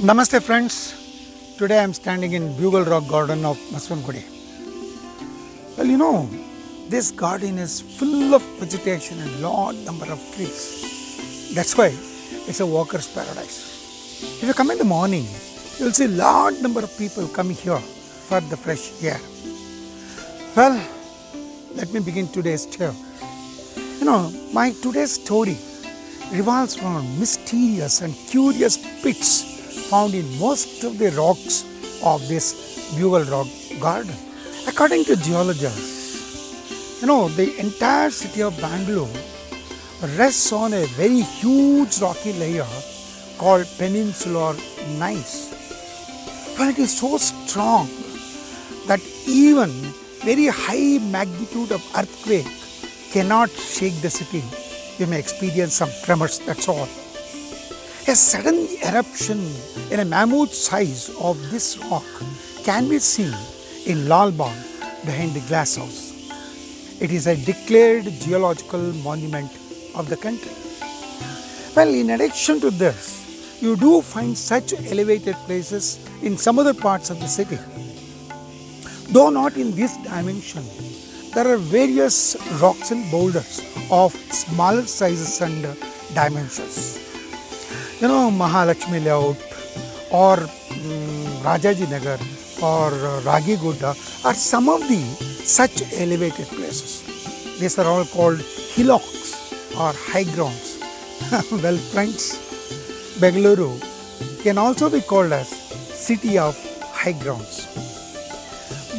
Namaste friends, today I am standing in Bugle rock garden of Basavanagudi. Well, this garden is full of vegetation and large number of trees. That's why it's a walker's paradise. If you come in the morning, you will see large number of people coming here for the fresh air. Well, let me begin today's tale. My today's story revolves around mysterious and curious pits found in most of the rocks of this Bugle rock garden. According to geologists, the entire city of Bengaluru rests on a very huge rocky layer called peninsular gneiss. Well, it is so strong that even very high magnitude of earthquake cannot shake the city. You may experience some tremors, that's all. A sudden eruption in a mammoth size of this rock can be seen in Lal Bagh behind the glass house. It is a declared geological monument of the country. Well, in addition to this, you do find such elevated places in some other parts of the city. Though not in this dimension, there are various rocks and boulders of smaller sizes and dimensions. Mahalakshmi Layout or Rajaji Nagar or Ragigudda are some of the such elevated places. These are all called hillocks or high grounds. Well friends, Bengaluru can also be called as city of high grounds.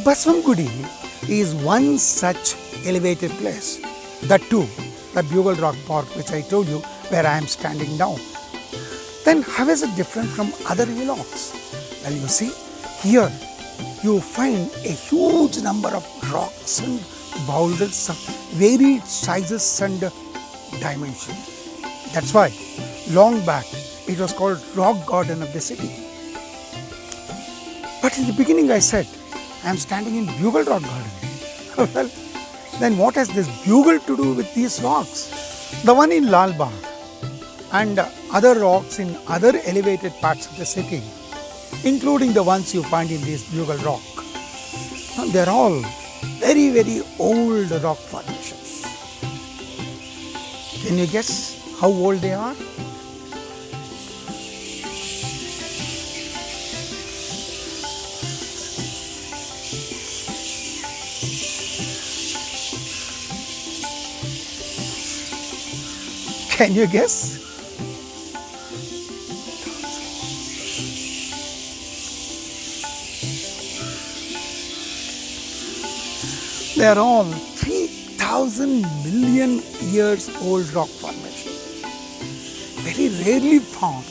Basavanagudi is one such elevated place. That too, the Bugle Rock Park which I told you where I am standing now. Then how is it different from other hillocks? Well, you see, here you find a huge number of rocks and boulders of varied sizes and dimensions. That's why long back it was called Rock Garden of the city. But in the beginning I said, I am standing in Bugle Rock Garden. Well, then what has this bugle to do with these rocks? The one in Lal Bagh and other rocks in other elevated parts of the city, including the ones you find in this Bugle rock. They are all very, very old rock formations. Can you guess how old they are? Can you guess? They are all 3,000 million years old rock formation. Very rarely found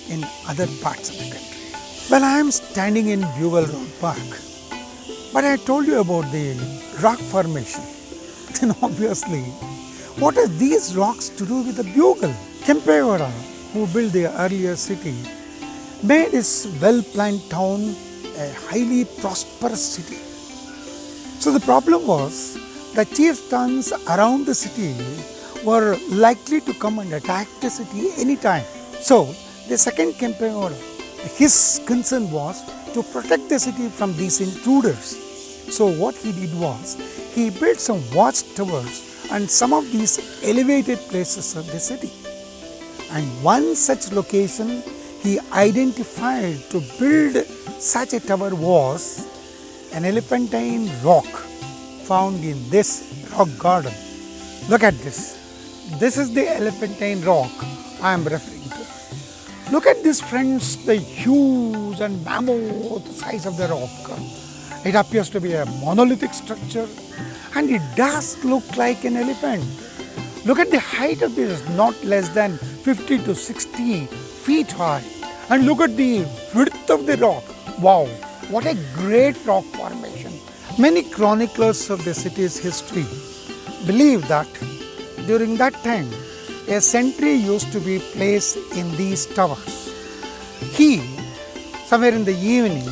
in other parts of the country. Well, I am standing in Bugle Rock Park, but I told you about the rock formation. Then obviously, what are these rocks to do with the Bugle? Kempegowda, who built the earlier city, made this well-planned town a highly prosperous city. So the problem was the chieftains around the city were likely to come and attack the city anytime. So the second Kempegowda, his concern was to protect the city from these intruders. So what he did was, he built some watchtowers and some of these elevated places of the city. And one such location he identified to build such a tower was an Elephantine Rock found in this rock garden. Look at this. This is the Elephantine Rock I am referring to. Look at this friends, the huge and mammoth size of the rock. It appears to be a monolithic structure and it does look like an elephant. Look at the height of this, not less than 50 to 60 feet high. And look at the width of the rock. Wow, what a great rock formation. Many chroniclers of the city's history believe that during that time, a sentry used to be placed in these towers. He, somewhere in the evening,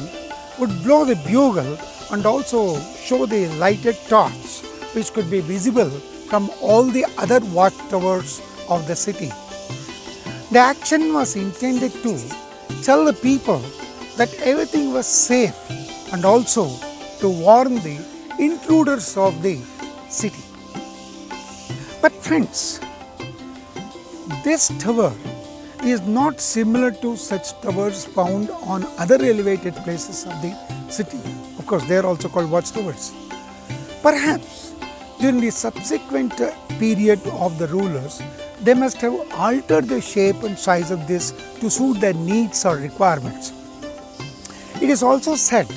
would blow the bugle and also show the lighted torch which could be visible from all the other watchtowers of the city. The action was intended to tell the people that everything was safe and also to warn the intruders of the city. But friends, this tower is not similar to such towers found on other elevated places of the city. Of course, they are also called watchtowers. Perhaps during the subsequent period of the rulers, they must have altered the shape and size of this to suit their needs or requirements. It is also said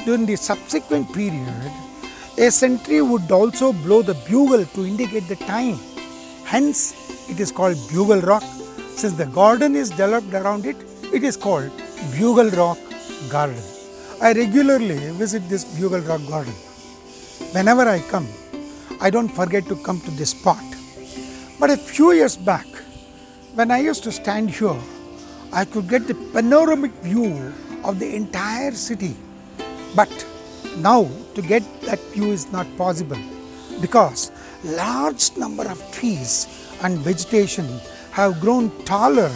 during the subsequent period, a sentry would also blow the bugle to indicate the time. Hence, it is called Bugle Rock. Since the garden is developed around it, it is called Bugle Rock Garden. I regularly visit this Bugle Rock Garden. Whenever I come, I don't forget to come to this spot. But a few years back, when I used to stand here, I could get the panoramic view of the entire city. But now to get that view is not possible because large number of trees and vegetation have grown taller,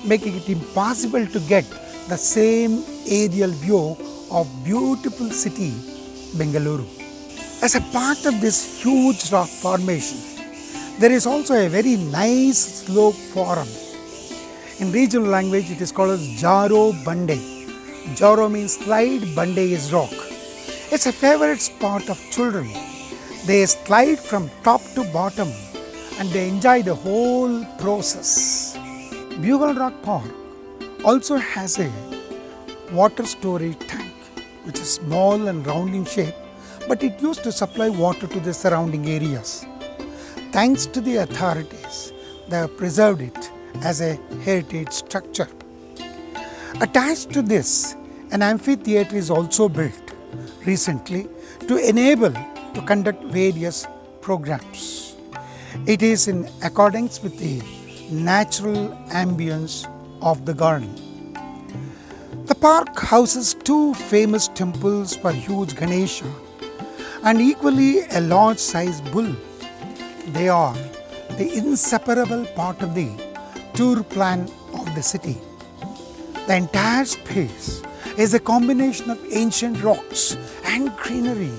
making it impossible to get the same aerial view of beautiful city Bengaluru. As a part of this huge rock formation, there is also a very nice slope form. In regional language, it is called as Jaro Bande. Jaro means slide, Bande is rock. It's a favorite spot of children. They slide from top to bottom and they enjoy the whole process. Bugle Rock Park also has a water storage tank, which is small and round in shape, but it used to supply water to the surrounding areas. Thanks to the authorities, they have preserved it as a heritage structure. Attached to this, an amphitheatre is also built recently to enable to conduct various programs. It is in accordance with the natural ambience of the garden. The park houses two famous temples for huge Ganesha and equally a large-sized bull. They are the inseparable part of the tour plan of the city. The entire space is a combination of ancient rocks and greenery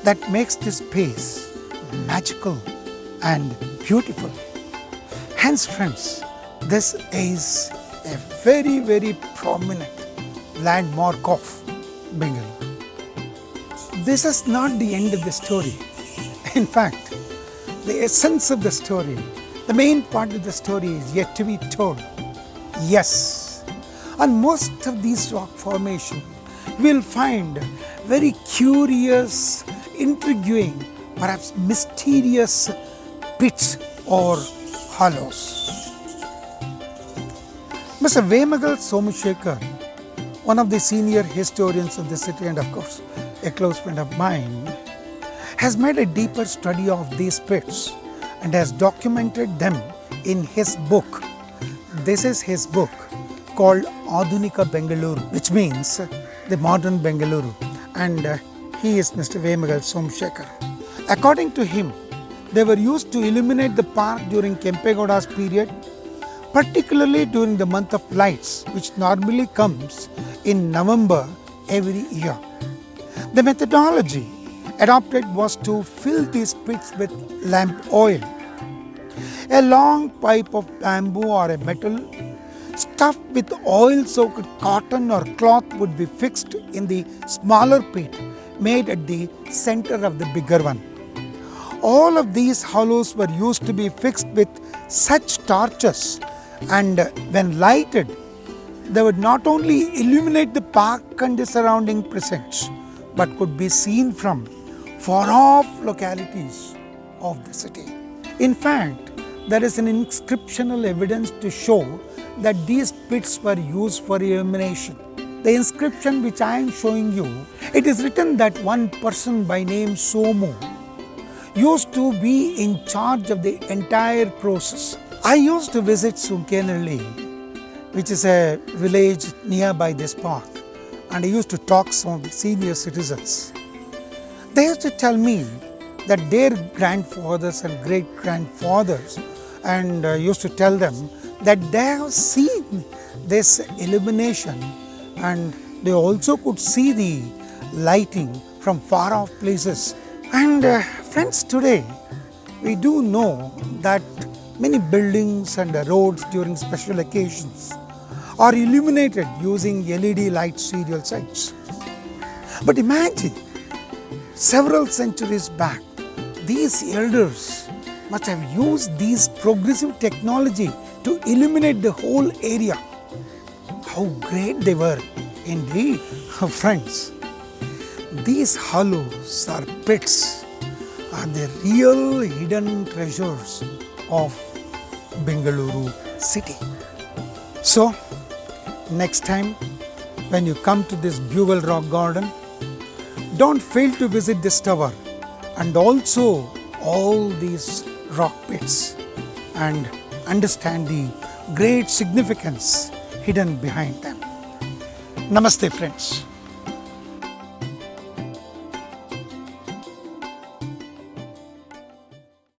that makes this space magical and beautiful. Hence friends, this is a very, very prominent landmark of Bengaluru. This is not the end of the story. In fact, the essence of the story, the main part of the story is yet to be told. Yes, on most of these rock formations, you will find very curious, intriguing, perhaps mysterious pits or hollows. Mr. Vemagal Somashekar, one of the senior historians of the city and of course a close friend of mine, has made a deeper study of these pits and has documented them in his book. This is his book called Adunika Bengaluru, which means the modern Bengaluru, and he is Mr. Vemagal Somashekar. According to him, they were used to illuminate the park during Kempegowda's period, particularly during the month of lights, which normally comes in November every year. The methodology adopted was to fill these pits with lamp oil. A long pipe of bamboo or a metal stuffed with oil-soaked cotton or cloth would be fixed in the smaller pit made at the center of the bigger one. All of these hollows were used to be fixed with such torches, and when lighted, they would not only illuminate the park and the surrounding precincts, but could be seen from far-off localities of the city. In fact, there is an inscriptional evidence to show that these pits were used for illumination. The inscription which I am showing you, it is written that one person by name Somu used to be in charge of the entire process. I used to visit Sunkenalli, which is a village nearby this park, and I used to talk to some of the senior citizens. They used to tell me that their grandfathers and great grandfathers and used to tell them that they have seen this illumination, and they also could see the lighting from far off places. And friends, today we do know that many buildings and roads during special occasions are illuminated using LED light serial sights. But imagine, several centuries back, these elders must have used these progressive technology to illuminate the whole area. How great they were indeed. Friends, these hollows or pits are the real hidden treasures of Bengaluru city. So, next time when you come to this Bugle Rock Garden, don't fail to visit this tower and also all these rock pits and understand the great significance hidden behind them. Namaste, friends.